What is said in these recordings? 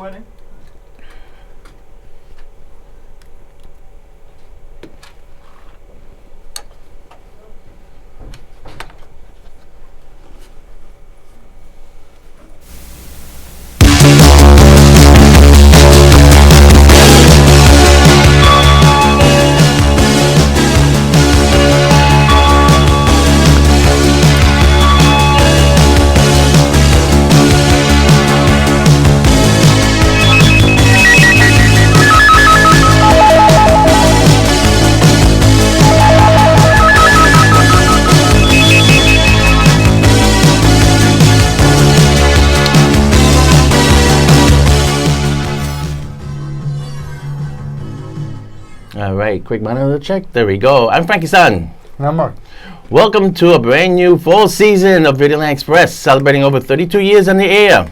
recording? All right, quick monitor check. There we go. I'm Frankie San. And I'm Mark. Welcome to a brand new fall season of Videoland Express, celebrating over 32 years on the air.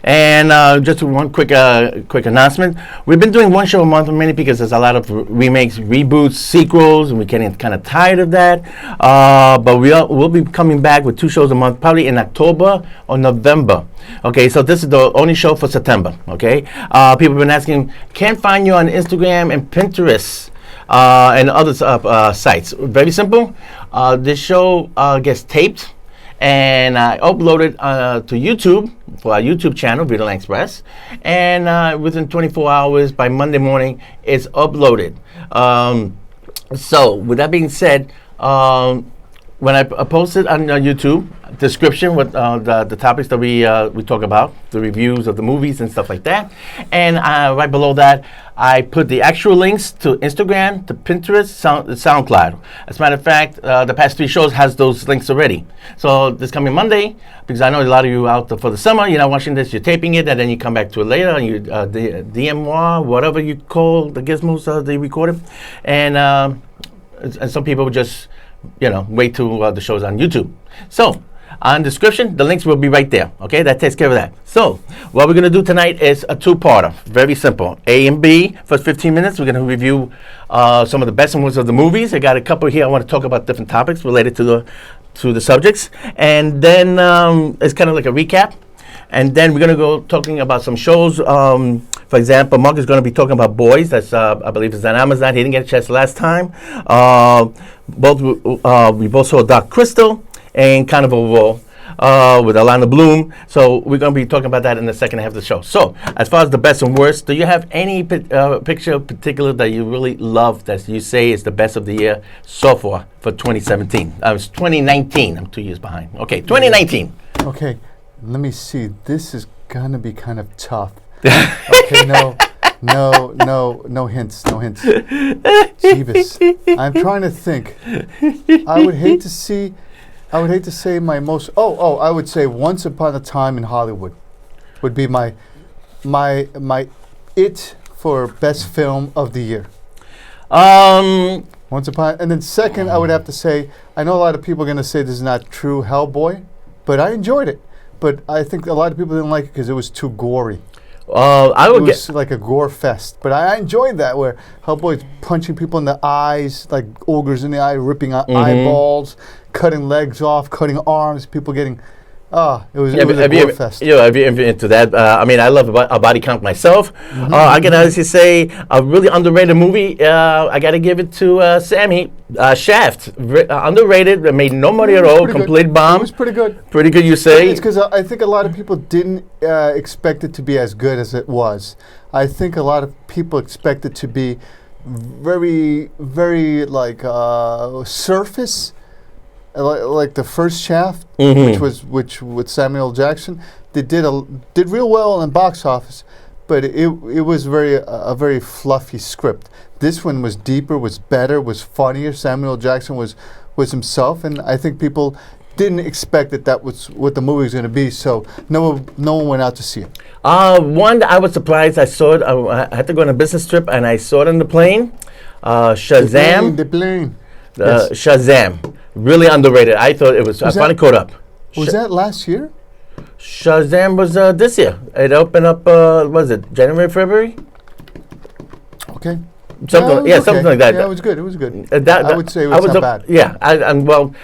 And just one quick announcement. We've been doing one show a month, mainly because there's a lot of remakes, reboots, sequels, and we're getting kind of tired of that. But we'll be coming back with 2 shows a month, probably in October or November. Okay, so this is the only show for September. Okay, people have been asking, can't find you on Instagram and Pinterest and other sites. Very simple. This show gets taped and I upload it to YouTube for our YouTube channel, Videoland Express. And within 24 hours, by Monday morning, it's uploaded. So with that being said, when I post it on YouTube, description with the topics that we talk about, the reviews of the movies and stuff like that, and right below that, I put the actual links to Instagram, to Pinterest, SoundCloud. As a matter of fact, the past 3 shows has those links already. So this coming Monday, because I know a lot of you out for the summer, you're not watching this, you're taping it, and then you come back to it later, and you DMR, whatever you call the gizmos they recorded, and some people just wait till the show's on YouTube. So, on description, the links will be right there. Okay, that takes care of that. So, what we're going to do tonight is a 2-parter. Very simple. A and B. First 15 minutes, we're going to review some of the best and worst of the movies. I got a couple here. I want to talk about different topics related to the subjects. And then it's kind of like a recap. And then we're going to go talking about some shows. For example, Mark is going to be talking about Boys. That's, I believe, is on Amazon. He didn't get a chance last time. We both saw Dark Crystal and Carnival with Alana Bloom. So we're going to be talking about that in the second half of the show. So as far as the best and worst, do you have any picture in particular that you really love that you say is the best of the year so far for 2017? It's 2019. I'm 2 years behind. Okay, 2019. Okay, let me see. This is going to be kind of tough. Okay, no hints. Jeebus. I'm trying to think. I would hate to say my most. I would say Once Upon a Time in Hollywood would be my it for best film of the year. Once Upon, and then second, I would have to say, I know a lot of people are going to say this is not true, Hellboy, but I enjoyed it. But I think a lot of people didn't like it because it was too gory. It was like a gore fest, but I enjoyed that where Hellboy's punching people in the eyes, like ogres in the eye, ripping out eyeballs, cutting legs off, cutting arms, people getting. It was a gore fest. Have you ever into that? I mean, I love a body count myself. I can honestly say a really underrated movie. I got to give it to Sammy. Shaft, underrated. It made no money at all. Complete good. Bomb. It was pretty good. Pretty good, you say? It's because I think a lot of people didn't expect it to be as good as it was. I think a lot of people expect it to be very, very like surface. Like the first Shaft, which with Samuel Jackson, they did real well in box office, but it was a very fluffy script. This one was deeper, was better, was funnier. Samuel Jackson was himself, and I think people didn't expect that was what the movie was going to be. So no one went out to see it. One that I was surprised. I saw it. I had to go on a business trip, and I saw it on the plane. Shazam. The plane. Yes. Shazam. Really underrated. I thought it was. I finally caught up. Was that last year? Shazam was this year. It opened up. Was it January, February? Okay. Something like that. Yeah, it was good. It was good. I would say it was not bad. Yeah, well,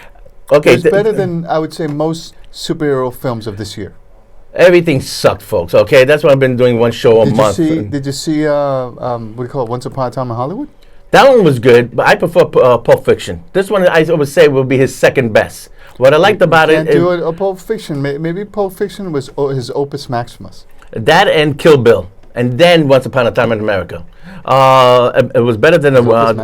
okay. It's better than I would say most superhero films of this year. Everything sucked, folks. Okay, that's why I've been doing one show a month. Did you see? What do you call it? Once Upon a Time in Hollywood. That one was good, but I prefer Pulp Fiction. This one I would say will be his second best. What I liked about Can't do a Pulp Fiction. Maybe Pulp Fiction was his opus maximus. That and Kill Bill, and then Once Upon a Time in America. It was better than it was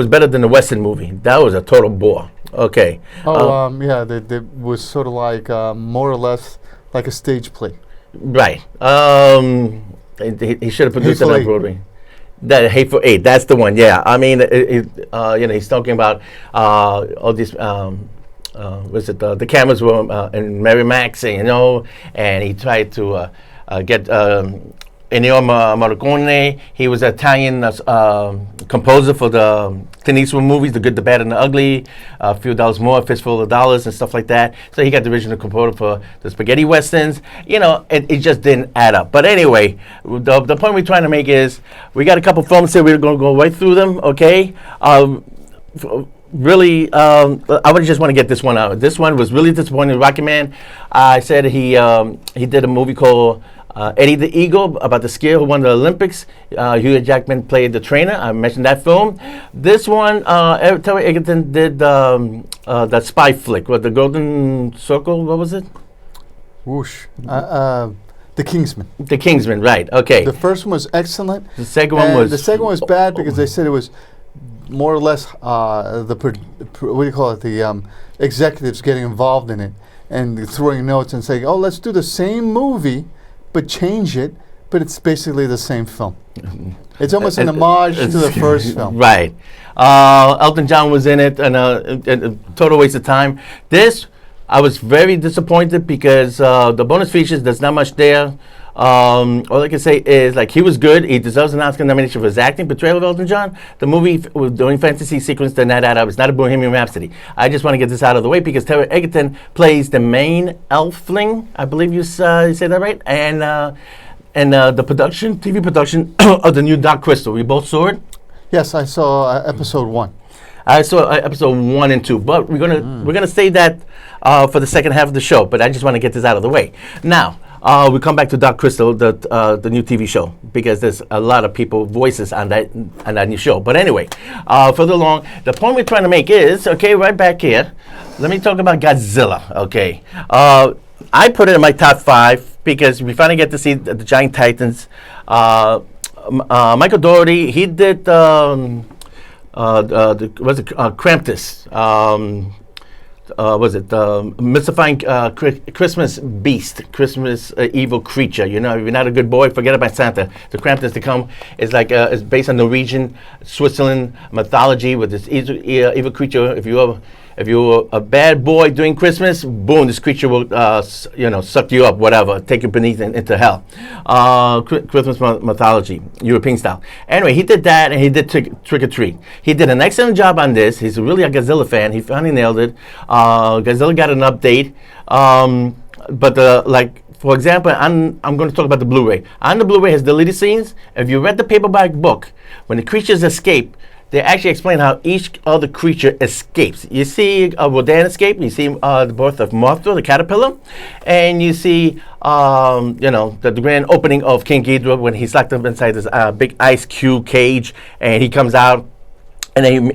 better than the Western movie. That was a total bore. Okay. Yeah, they was sort of like more or less like a stage play. Right. He should have produced it on Broadway. That Hateful Eight, that's the one. Yeah, I mean, he's talking about all these. The cameras were in Merrimack, and he tried to get Ennio Morricone. He was an Italian composer for the Clint Eastwood movies, The Good, the Bad, and the Ugly, A Few Dollars More, Fistful of Dollars, and stuff like that. So he got the original composer for the spaghetti westerns. It just didn't add up. But anyway, the point we're trying to make is we got a couple films here. We're going to go right through them, okay? Really, I would just want to get this one out. This one was really disappointing. Rocket Man, I said he did a movie called Eddie the Eagle about the skier who won the Olympics. Hugh Jackman played the trainer. I mentioned that film. This one, Terry Egerton did that spy flick with the Golden Circle. What was it? Whoosh. The Kingsman. The Kingsman, right? Okay. The first one was excellent. The second one was bad because they said it was more or less the executives getting involved in it and throwing notes and saying, "Oh, let's do the same movie, but change it." But it's basically the same film. It's almost an homage to the first film. Right. Elton John was in it, and a total waste of time. This, I was very disappointed because the bonus features, there's not much there. All I can say is, he was good. He deserves an Oscar nomination for his acting portrayal of Elton John. The movie with the fantasy sequence did not add up. It's not a Bohemian Rhapsody. I just want to get this out of the way because Terry Egerton plays the main elfling. I believe you say that right. And the TV production of the new Dark Crystal. We both saw it. Yes, I saw episode 1. I saw episode 1 and 2, but we're gonna save that for the second half of the show. But I just want to get this out of the way now. We come back to Dark Crystal, the new TV show, because there's a lot of people voices on that new show. But anyway, further along, the point we're trying to make is, okay, right back here, let me talk about Godzilla, okay. I put it in my top 5 because we finally get to see the Giant Titans. Michael Dougherty, he did, Krampus. Mystifying Christmas beast, Christmas evil creature. If you're not a good boy, forget about Santa. The Krampus to come is is based on Norwegian, Switzerland mythology with this evil creature. If you're a bad boy during Christmas, boom, this creature will suck you up, whatever, take you beneath into hell. Christmas mythology, European style. Anyway, he did that, and he did Trick or Treat. He did an excellent job on this. He's really a Godzilla fan. He finally nailed it. Godzilla got an update, but for example, I'm going to talk about the Blu-ray. On the Blu-ray has deleted scenes. If you read the paperback book, when the creatures escape, they actually explain how each other creature escapes. You see Rodan escape. You see the birth of Mothra, the caterpillar, and you see the grand opening of King Ghidorah when he's locked up inside this big ice cube cage, and he comes out. And then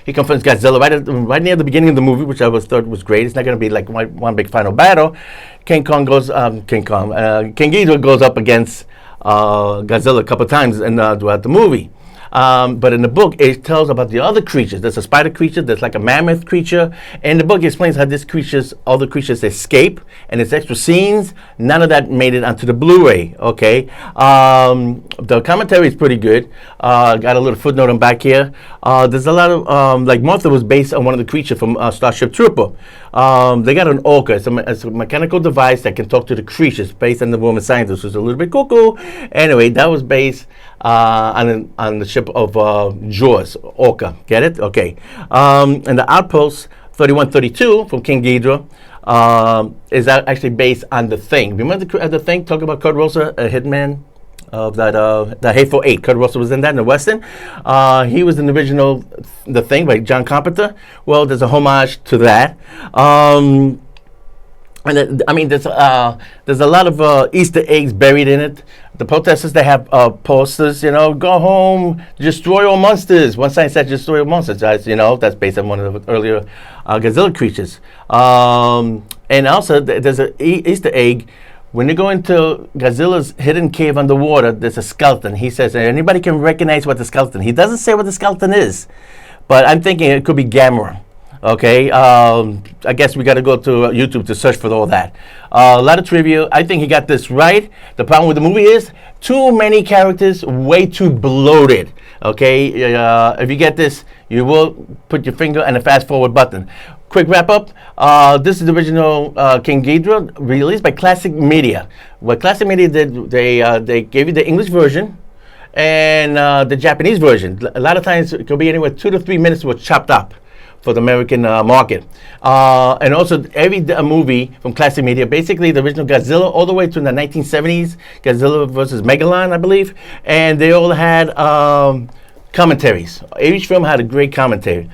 he confronts Godzilla right near the beginning of the movie, which I thought was great. It's not going to be like one big final battle. King Ghidorah goes up against Godzilla a couple times throughout the movie. But in the book, it tells about the other creatures. There's a spider creature. There's like a mammoth creature. And the book explains how all the creatures escape. And it's extra scenes. None of that made it onto the Blu-ray. Okay. The commentary is pretty good. Got a little footnote on back here. There's a lot of Mothra was based on one of the creatures from Starship Trooper. They got an orca. It's a mechanical device that can talk to the creatures based on the woman scientist, who's a little bit cuckoo. Anyway, that was based on the ship of Jaws, Orca. Get it? Okay. And the Outpost 3132 from King Ghidorah is actually based on The Thing. Remember the Thing? Talk about Kurt Russell, a hitman of that Hateful Eight. Kurt Russell was in that in the Western. He was in the original The Thing by John Carpenter. Well, there's a homage to that. And I mean, there's a lot of Easter eggs buried in it. The protesters, they have posters, go home, destroy all monsters. One sign said destroy all monsters. That's based on one of the earlier Godzilla creatures. And also, there's an Easter egg. When you go into Godzilla's hidden cave underwater, there's a skeleton. He says, anybody can recognize what the skeleton. He doesn't say what the skeleton is, but I'm thinking it could be Gamera. Okay, I guess we got to go to YouTube to search for all that. A lot of trivia. I think he got this right. The problem with the movie is too many characters, way too bloated. Okay, if you get this, you will put your finger on the fast forward button. Quick wrap up. This is the original King Ghidorah, released by Classic Media. What Classic Media did, they gave you the English version and the Japanese version. A lot of times it could be anywhere 2 to 3 minutes was chopped up for the American market. And also every movie from Classic Media, basically the original Godzilla all the way to the 1970s, Godzilla versus Megalon, I believe, and they all had commentaries. Each film had a great commentary.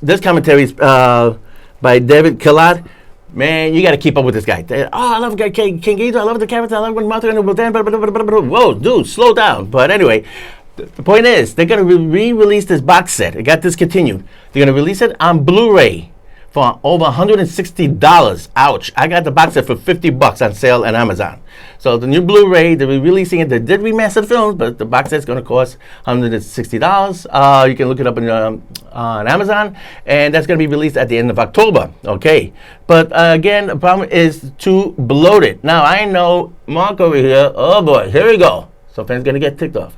This commentary is by David Kellett. Man, you got to keep up with this guy. I love King Ghidorah. I love the character. I love when Martha and whoa, dude, slow down. But anyway, the point is, they're going to re-release this box set. It got discontinued. They're going to release it on Blu-ray for over $160. Ouch. I got the box set for $50 on sale on Amazon. So the new Blu-ray, they're releasing it. They did remaster the films, but the box set's going to cost $160. You can look it up on Amazon, and that's going to be released at the end of October. Okay. But again, the problem is too bloated. Now, I know Mark over here. Oh, boy. Here we go. So fans going to get ticked off.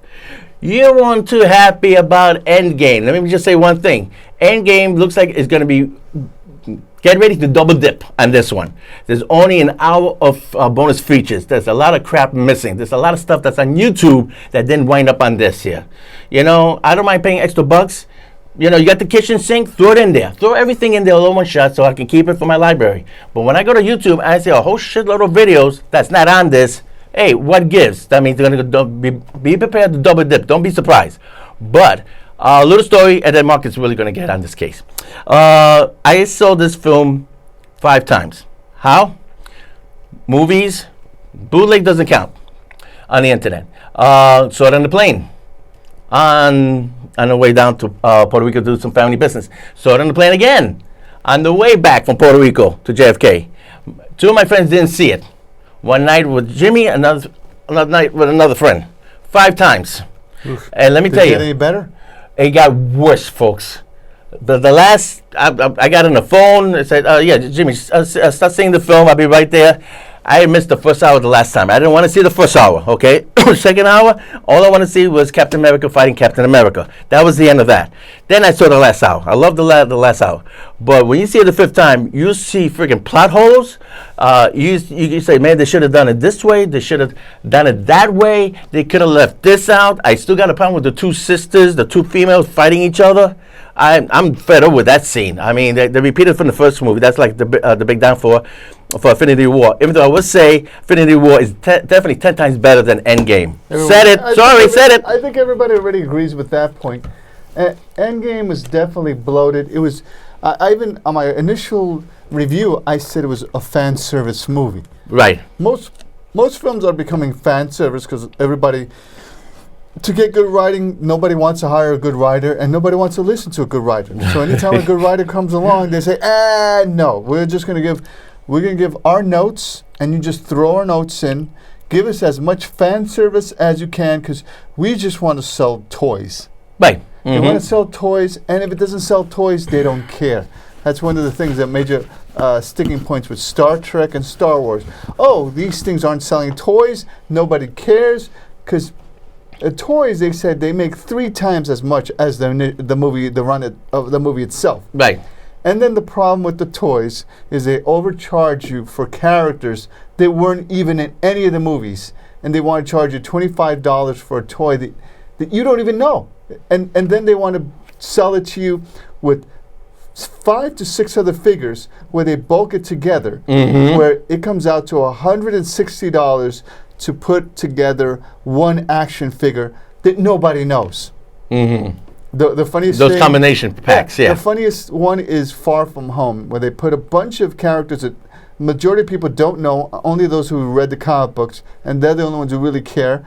You weren't too happy about Endgame. Let me just say one thing. Endgame looks like it's going to be, get ready to double dip on this one. There's only an hour of bonus features. There's a lot of crap missing. There's a lot of stuff that's on YouTube that didn't wind up on this here. I don't mind paying extra bucks. You got the kitchen sink, throw it in there. Throw everything in there all in one shot so I can keep it for my library. But when I go to YouTube and I see a whole shitload of videos that's not on this, hey, what gives? That means they're going to be prepared to double dip. Don't be surprised. But a little story, and then Mark is really going to get on this case. I saw this film 5 times. How? Movies. Bootleg doesn't count on the internet. Saw it on the plane. On the way down to Puerto Rico to do some family business. Saw it on the plane again. On the way back from Puerto Rico to JFK. 2 of my friends didn't see it. One night with Jimmy, another night with another friend. 5 times. Oof. And let me tell you. Did it get any better? It got worse, folks. The last, I got on the phone and said, yeah, Jimmy, start seeing the film. I'll be right there. I missed the first hour the last time. I didn't want to see the first hour, okay? Second hour, all I want to see was Captain America fighting Captain America. That was the end of that. Then I saw the last hour. I love the last hour. But when you see it the 5th time, you see freaking plot holes. You say, man, they should have done it this way. They should have done it that way. They could have left this out. I still got a problem with the 2 sisters, the 2 females fighting each other. I'm fed up with that scene. I mean, they repeated from the first movie. That's like the big downfall for Infinity War. Even though I would say Infinity War is definitely 10 times better than Endgame. Said it. I think everybody already agrees with that point. Endgame was definitely bloated. It was, I even on my initial review, I said it was a fan service movie. Right. Most films are becoming fan service because everybody. To get good writing, nobody wants to hire a good writer, and nobody wants to listen to a good writer. So anytime a good writer comes along, they say, no, we're going to give our notes, and you just throw our notes in. Give us as much fan service as you can, because we just want to sell toys. Right. Mm-hmm. They want to sell toys, and if it doesn't sell toys, they don't care. That's one of the things that major sticking points with Star Trek and Star Wars. Oh, these things aren't selling toys. Nobody cares, because toys, they said they make 3 times as much as the movie, the run of the movie itself. Right. And then the problem with the toys is they overcharge you for characters that weren't even in any of the movies, and they want to charge you $25 for a toy that you don't even know, and then they want to sell it to you with 5 to 6 other figures where they bulk it together, where it comes out to $160 to put together one action figure that nobody knows. The funniest those combination packs, yeah. The funniest one is Far From Home, where they put a bunch of characters that majority of people don't know. Only those who read the comic books, and they're the only ones who really care.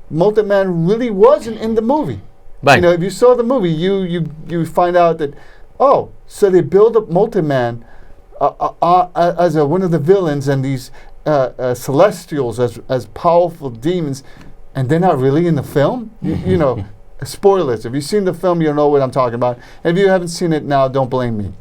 Multi-Man really wasn't in the movie. Right. You know, if you saw the movie, you find out that, oh, so they build up Multi-Man as one of the villains, and these Celestials as powerful demons, and they're not really in the film. You know, spoilers. If you've seen the film, you'll know what I'm talking about. If you haven't seen it now, don't blame me.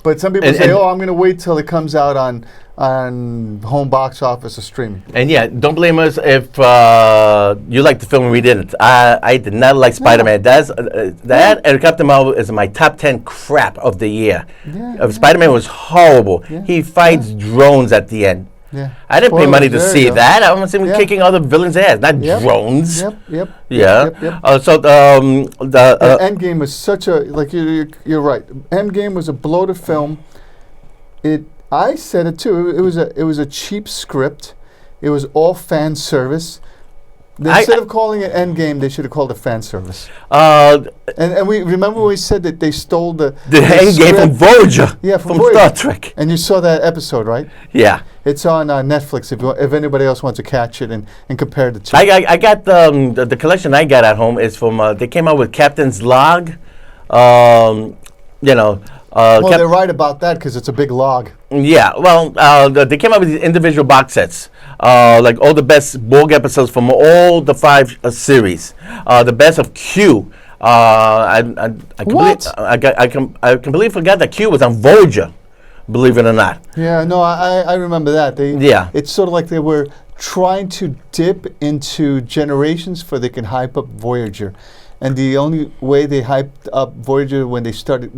But some people say, "Oh, I'm going to wait till it comes out on home box office or streaming." And yeah, don't blame us if you liked the film and we didn't. I did not like Spider-Man. That and Captain Marvel is my top 10 crap of the year. Spider-Man was horrible. He fights drones at the end. I didn't pay money to see that. I want to see him kicking other villains' ass, not drones. So Endgame was such a you're right. Endgame was a bloated film. I said it too. It was a cheap script. It was all fan service. Instead of calling it Endgame, they should have called it fan service. And we remember when we said that they stole the Endgame from Voyager. Yeah, from Star Trek. And you saw that episode, right? Yeah. It's on Netflix if anybody else wants to catch it and compare the two. I got the collection I got at home is from they came out with Captain's Log. Well, they're right about that because it's a big log. Yeah, well, they came out with these individual box sets, like all the best Borg episodes from all the 5 series. The best of Q. I completely forgot that Q was on Voyager, believe it or not. Yeah, no, I remember that. It's sort of like they were trying to dip into Generations so they can hype up Voyager. And the only way they hyped up Voyager when they started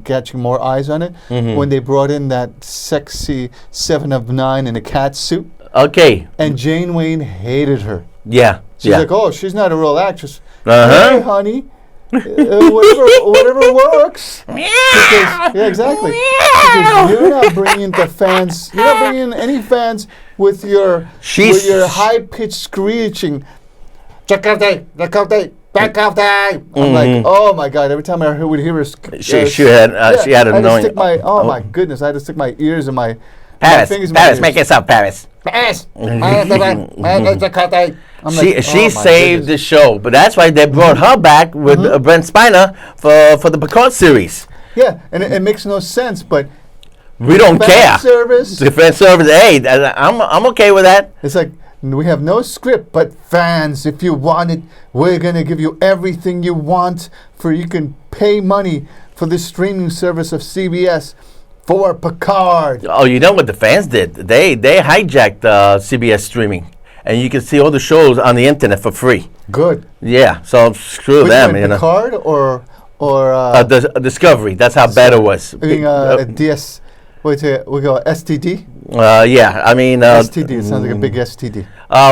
catching more eyes on it, when they brought in that sexy 7 of 9 in a cat suit. Okay. And Jane Wayne hated her. Yeah. She's like, oh, she's not a real actress. Hey, honey, whatever works. Because, exactly. Because you're not bringing the fans. You're not bringing any fans with your high-pitched screeching. Check out that. Back off that! I'm like, oh my god! Every time I would hear her, she had annoying. My goodness! I had to stick my ears and my fingers. Paris, make it up, Paris. She saved the show, but that's why they brought her back with Brent Spiner for the Picard series. Yeah, and it makes no sense, but we don't care. The fan service. Hey, I'm okay with that. It's like, we have no script, but fans, if you want it, we're going to give you everything you want. You can pay money for the streaming service of CBS for Picard. Oh, you know what the fans did? They hijacked CBS streaming, and you can see all the shows on the internet for free. Good. Yeah, so screw them. Picard or the Discovery. That's how bad it was. DS. We go STD. Yeah, I mean STD. It sounds like a big STD.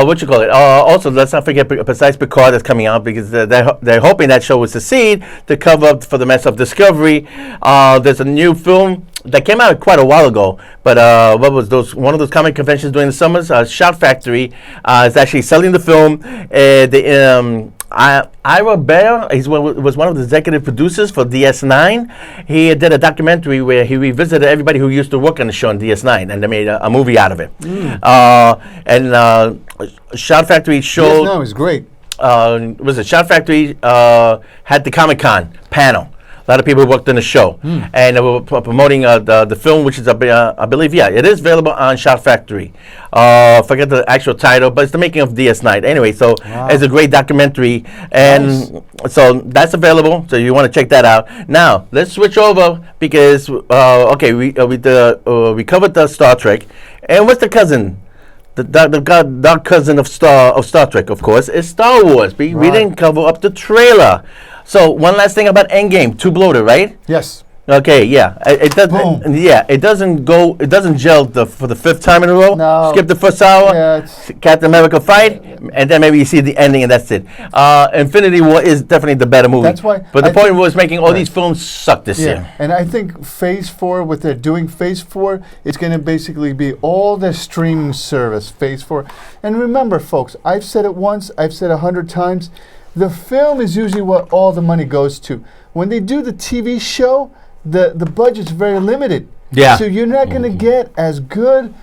What you call it? Also, let's not forget besides Picard that's coming out because they're hoping that show will succeed to cover up for the mess of Discovery. There's a new film that came out quite a while ago, but what was one of those comic conventions during the summers? Shout Factory is actually selling the film. Ira Bear, was one of the executive producers for DS9. He did a documentary where he revisited everybody who used to work on the show on DS9, and they made a movie out of it. Shout Factory showed... DS9 was great. Shout Factory had the Comic-Con panel. A lot of people worked on the show, and they were promoting the film, which is, I believe, it is available on Shout Factory. Forget the actual title, but it's the making of DS9. Anyway, so it's a great documentary, and so that's available. So you want to check that out. Now let's switch over because we covered the Star Trek, and what's the cousin? The dark cousin of Star Trek, of course, is Star Wars. We didn't cover up the trailer. So one last thing about Endgame, too bloated, right? Yes. Okay, yeah. It doesn't. Yeah, it doesn't go. It doesn't gel for the 5th time in a row. No. Skip the first hour. Yeah, Captain America fight, and then maybe you see the ending, and that's it. Infinity War is definitely the better movie. That's why. But the point was making all these films suck this year. And I think Phase 4, what they're doing, Phase 4, it's going to basically be all the streaming service. Phase 4, and remember, folks, I've said it once, I've said 100 times. The film is usually what all the money goes to. When they do the TV show, the budget's very limited. Yeah. So you're not going to get as good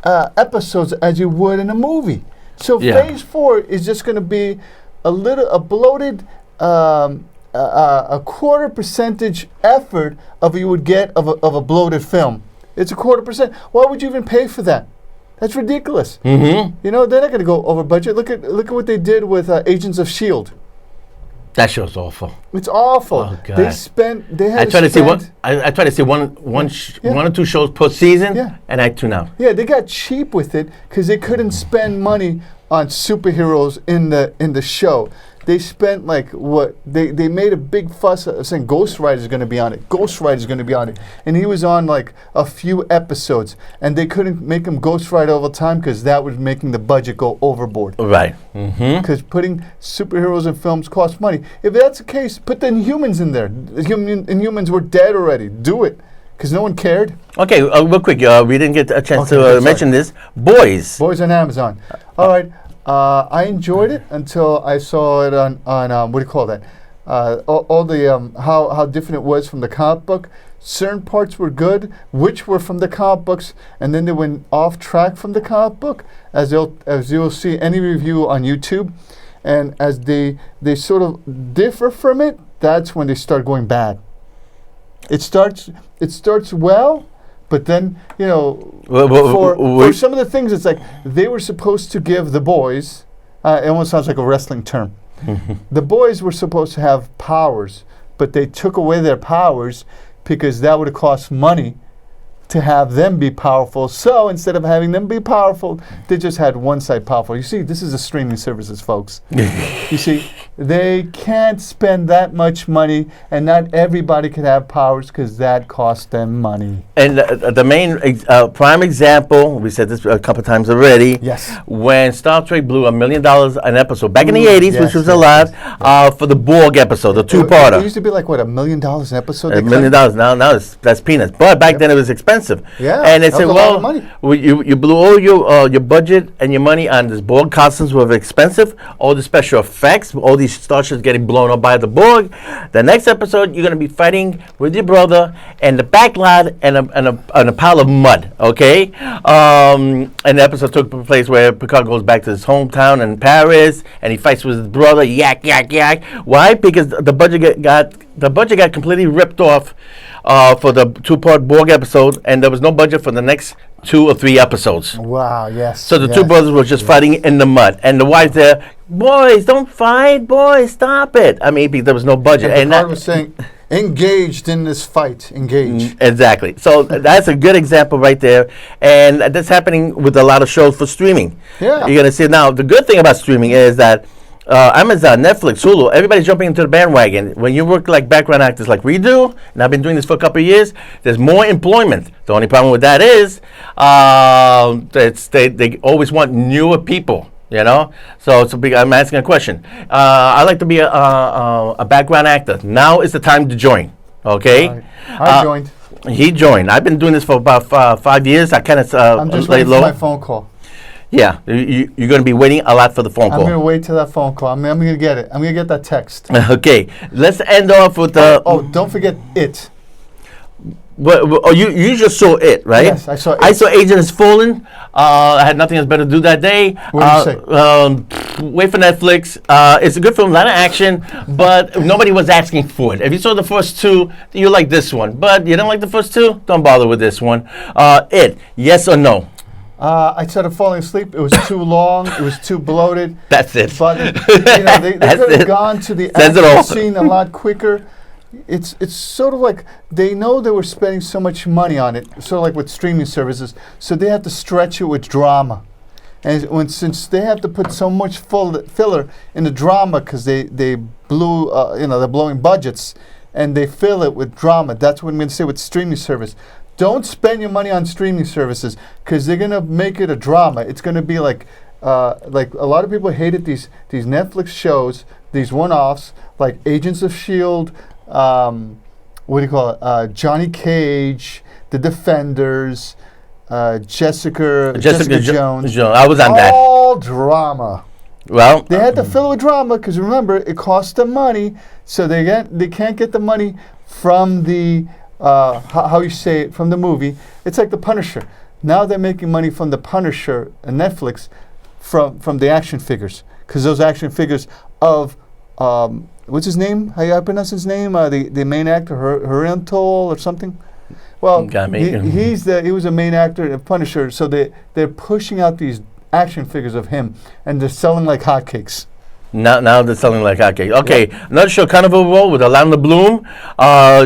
episodes as you would in a movie. So Phase 4 is just going to be a bloated, a quarter percentage effort of you would get of a bloated film. It's a 1/4%. Why would you even pay for that? That's ridiculous. Mm-hmm. You know, they're not going to go over budget. Look at what they did with Agents of S.H.I.E.L.D. That show's awful. It's awful. Oh, God. They had I try to see one. I try to see one or two shows per season, and I tune out. Yeah, they got cheap with it because they couldn't spend money on superheroes in the show. They spent they made a big fuss saying Ghost Rider's going to be on it. Ghost Rider's going to be on it, and he was on like a few episodes, and they couldn't make him Ghost Rider all the time because that was making the budget go overboard. Right. Because putting superheroes in films costs money. If that's the case, put the Inhumans in there. The Inhumans were dead already. Do it, because no one cared. Okay, real quick. We didn't get a chance to mention this. Boys on Amazon. All right. I enjoyed it until I saw it on what do you call that? All the how different it was from the comic book. Certain parts were good, which were from the comic books, and then they went off track from the comic book, as you'll see any review on YouTube, and as they sort of differ from it, that's when they start going bad. It starts well. But then, you know, for some of the things, it's like they were supposed to give the boys, it almost sounds like a wrestling term. The boys were supposed to have powers, but they took away their powers because that would have cost money to have them be powerful. So instead of having them be powerful, they just had one side powerful. You see, this is the streaming services, folks. You see, they can't spend that much money, and not everybody can have powers because that costs them money. And the main prime example, we said this a couple times already. Yes. When Star Trek blew $1 million an episode back in the 80s, which was alive, for the Borg episode, the two-parter. It used to be like, what, $1 million an episode? $1 million. Now that's peanuts. But back then it was expensive. Yeah, and they said, a lot of money. You blew all your budget and your money on this Borg costumes were expensive. All the special effects, all these starships getting blown up by the Borg. The next episode, you're going to be fighting with your brother and the backlot and a pile of mud. Okay, and the episode took place where Picard goes back to his hometown in Paris and he fights with his brother. Yak yak yak. Why? Because the budget got completely ripped off. For the two-part Borg episode, and there was no budget for the next 2 or 3 episodes. Wow, yes. So the two brothers were just fighting in the mud, and the wife there, boys, don't fight, boys, stop it. I mean, there was no budget. And Picard was saying, engaged in this fight, engage. Exactly. So that's a good example right there, and that's happening with a lot of shows for streaming. Yeah. You're going to see now, the good thing about streaming is that Amazon, Netflix, Hulu, everybody's jumping into the bandwagon. When you work like background actors like we do, and I've been doing this for a couple of years, there's more employment. The only problem with that is they always want newer people, you know? So I'm asking a question. I like to be a background actor. Now is the time to join, okay? I joined. He joined. I've been doing this for about 5 years. I kind of I'm just waiting for my phone call. Yeah, you're going to be waiting a lot for the phone call. I'm going to wait till that phone call. I'm going to get it. I'm going to get that text. Okay, let's end off with the... Oh, don't forget It. You just saw It, right? Yes, I saw It. I saw Agent Has Fallen. I had nothing else better to do that day. What did you say? Wait for Netflix. It's a good film, a lot of action, but nobody was asking for it. If you saw the first 2, you like this one. But you don't like the first 2, don't bother with this one. It, yes or no? I started falling asleep. It was too long. It was too bloated. That's it. But they could have gone to the action scene a lot quicker. It's sort of like they know they were spending so much money on it, sort of like with streaming services, so they have to stretch it with drama. And since they have to put so much filler in the drama because they blew, they're blowing budgets, and they fill it with drama. That's what I'm going to say with streaming service. Don't spend your money on streaming services because they're going to make it a drama. It's going to be like a lot of people hated these Netflix shows, these one-offs, like Agents of S.H.I.E.L.D., what do you call it? Johnny Cage, The Defenders, Jessica Jones. I was on that. All drama. Well, they had to fill it with drama because remember, it cost them money, so they can't get the money from the how you say it from the movie. It's like the Punisher. Now they're making money from the Punisher and Netflix from the action figures, because those action figures of what's his name? How you pronounce his name? The main actor, Oriental or something. Well, he was a main actor of Punisher, so they're pushing out these action figures of him, and they're selling like hotcakes. Now they're selling like hotcakes. Okay, another show, Carnival Roll with Orlando Bloom.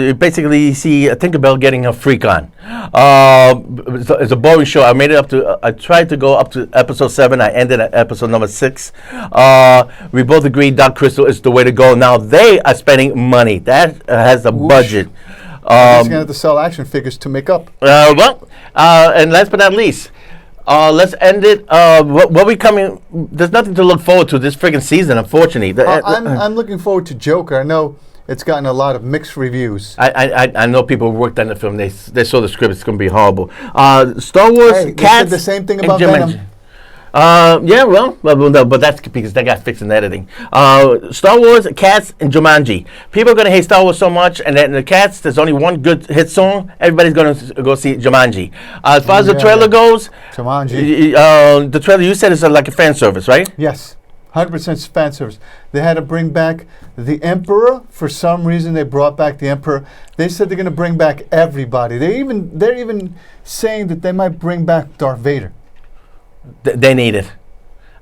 You basically see Tinkerbell getting her freak on. It's a boring show. I tried to go up to episode 7. I ended at episode number 6. We both agree Dark Crystal is the way to go. Now they are spending money. That has a budget. He's going to have to sell action figures to make up. And last but not least, let's end it. What we coming? There's nothing to look forward to this friggin' season, unfortunately. I'm looking forward to Joker. I know it's gotten a lot of mixed reviews. I know people who worked on the film. They saw the script. It's going to be horrible. Star Wars, Hey, they Cats. said the same thing about Venom. Yeah, no, but that's because they got fixed in editing. Star Wars, Cats, and Jumanji. People are going to hate Star Wars so much, and then the Cats, there's only one good hit song. Everybody's going to go see Jumanji. As far as the trailer goes, Jumanji. The trailer you said is like a fan service, right? Yes, 100% fan service. They had to bring back the Emperor. For some reason, they brought back the Emperor. They said they're going to bring back everybody. They're even saying that they might bring back Darth Vader. They need it.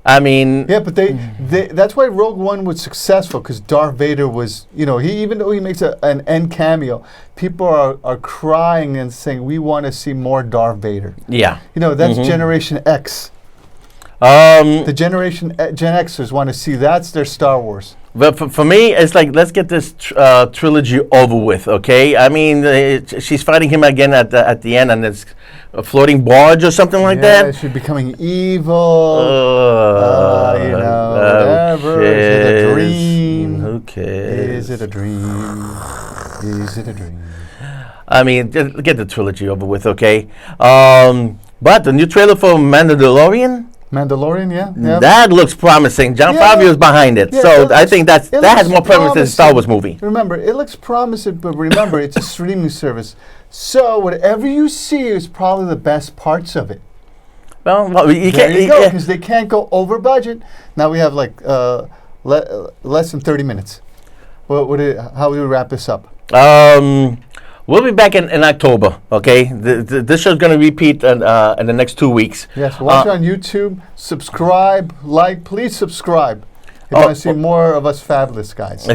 I mean, yeah, but that's why Rogue One was successful, because Darth Vader was, even though he makes an end cameo, people are crying and saying, we want to see more Darth Vader. Yeah. That's Generation X. The Gen Xers want to see, that's their Star Wars. But for me, it's like, let's get this trilogy over with, okay? I mean, she's fighting him again at the end, and it's a floating barge or something like that. She's becoming evil. Whatever. Is it a dream? Who cares? Is it a dream? Is it a dream? I mean, just get the trilogy over with, okay? But the new trailer for Mandalorian, yeah. That looks promising. Jon Favreau's behind it. Yeah, so I think that has more promise than a Star Wars movie. Remember, it looks promising, but remember, it's a streaming service. So whatever you see is probably the best parts of it. Well, you can't, because they can't go over budget. Now we have like less than 30 minutes. How do we wrap this up? We'll be back in October, okay? This show's going to repeat in the next 2 weeks. Yes, watch it on YouTube. Subscribe, please subscribe. You want to see more of us fabulous guys.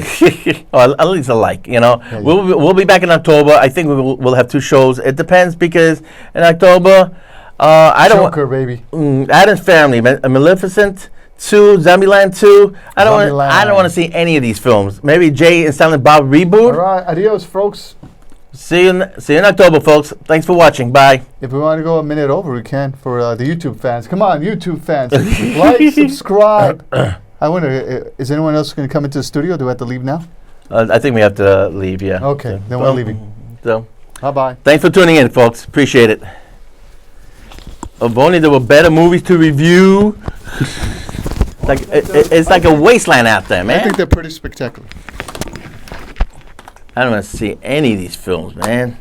Well, at least a like, Yeah, We'll be back in October. I think we'll have 2 shows. It depends, because in October, Joker, baby. Addams Family, Maleficent 2, Zombieland 2. I don't want to see any of these films. Maybe Jay and Silent Bob reboot. All right, adios, folks. See you in October, folks. Thanks for watching. Bye. If we want to go a minute over, we can for the YouTube fans. Come on, YouTube fans. Like, subscribe. I wonder, is anyone else going to come into the studio? Do we have to leave now? I think we have to leave, yeah. Okay, then we're leaving. So, bye-bye. Thanks for tuning in, folks. Appreciate it. If only there were better movies to review. It's like a wasteland out there, man. I think they're pretty spectacular. I don't want to see any of these films, man.